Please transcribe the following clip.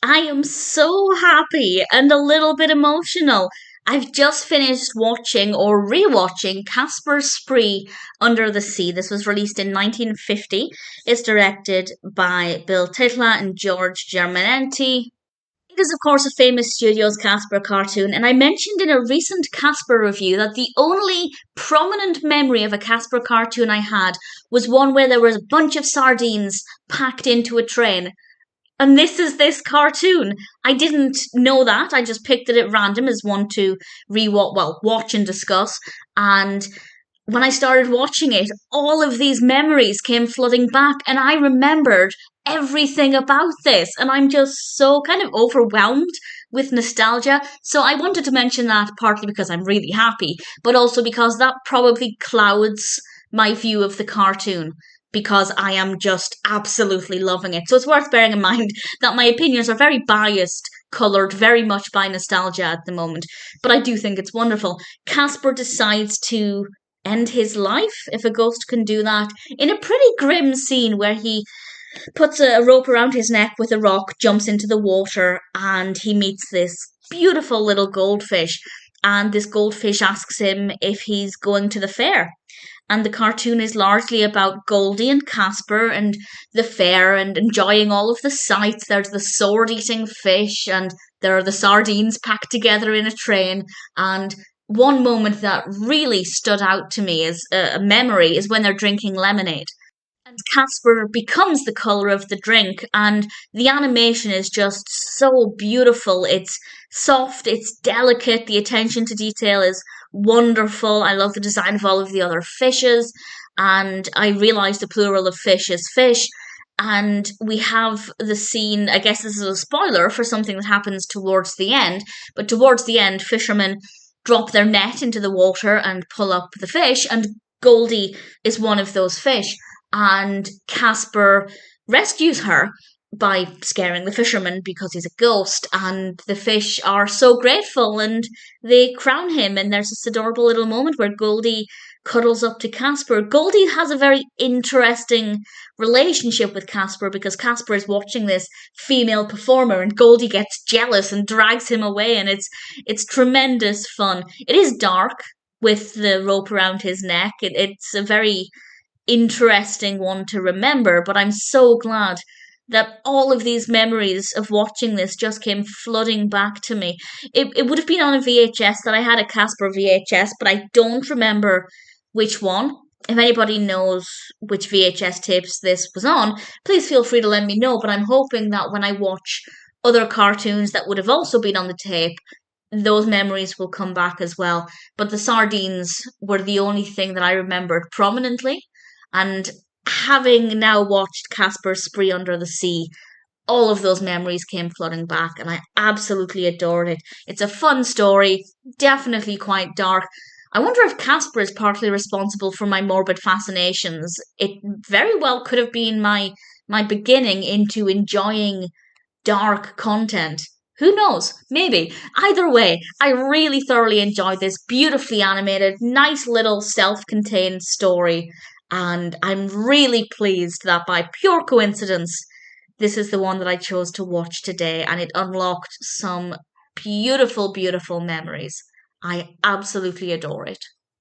I am so happy and a little bit emotional. I've just finished watching or rewatching Casper's Spree Under the Sea. This was released in 1950. It's directed by Bill Tytla and George Germanetti. It is, of course, a famous studio's Casper cartoon, and I mentioned in a recent Casper review that the only prominent memory of a Casper cartoon I had was one where there was a bunch of sardines packed into a train. And this is this cartoon. I didn't know that. I just picked it at random as one to watch and discuss. And when I started watching it, all of these memories came flooding back, and I remembered everything about this. And I'm just so kind of overwhelmed with nostalgia. So I wanted to mention that partly because I'm really happy, but also because that probably clouds my view of the cartoon because I am just absolutely loving it. So it's worth bearing in mind that my opinions are very biased, coloured very much by nostalgia at the moment. But I do think it's wonderful. Casper decides to end his life, if a ghost can do that, in a pretty grim scene where he puts a rope around his neck with a rock, jumps into the water, and he meets this beautiful little goldfish. And this goldfish asks him if he's going to the fair. And the cartoon is largely about Goldie and Casper and the fair and enjoying all of the sights. There's the sword eating fish, and there are the sardines packed together in a train. And one moment that really stood out to me as a memory is when they're drinking lemonade. And Casper becomes the colour of the drink, and the animation is just so beautiful. It's soft, it's delicate, the attention to detail is wonderful. I love the design of all of the other fishes, and I realise the plural of fish is fish. And we have the scene, I guess this is a spoiler for something that happens towards the end, but towards the end, fishermen drop their net into the water and pull up the fish, and Goldie is one of those fish. And Casper rescues her by scaring the fisherman because he's a ghost, and the fish are so grateful and they crown him. And there's this adorable little moment where Goldie cuddles up to Casper. Goldie has a very interesting relationship with Casper because Casper is watching this female performer and Goldie gets jealous and drags him away, and it's tremendous fun. It is dark with the rope around his neck. It's a very interesting one to remember, but I'm so glad that all of these memories of watching this just came flooding back to me. It would have been on a VHS that I had, a Casper VHS, but I don't remember which one. If anybody knows which VHS tapes this was on, please feel free to let me know, but I'm hoping that when I watch other cartoons that would have also been on the tape, those memories will come back as well. But the sardines were the only thing that I remembered prominently. And having now watched Casper's Spree Under the Sea, all of those memories came flooding back, and I absolutely adored it. It's a fun story, definitely quite dark. I wonder if Casper is partly responsible for my morbid fascinations. It very well could have been my beginning into enjoying dark content. Who knows? Maybe. Either way, I really thoroughly enjoyed this beautifully animated, nice little self contained story. And I'm really pleased that by pure coincidence, this is the one that I chose to watch today, and it unlocked some beautiful, beautiful memories. I absolutely adore it.